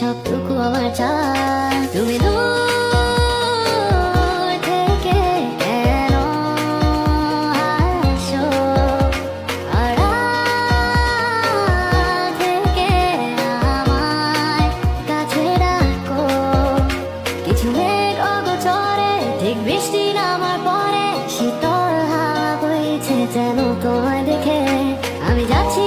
সবটুকু আমার চাই। তুমি দূর থেকে কেন আসো, আড়াল থেকে আমায় কাছে ডাকো। কিছু মেঘ অগোচরে ঠিক বৃষ্টি নামার পরে শীতল হাওয়া বইছে যেন তোমায় দেখে। আমি যাচ্ছি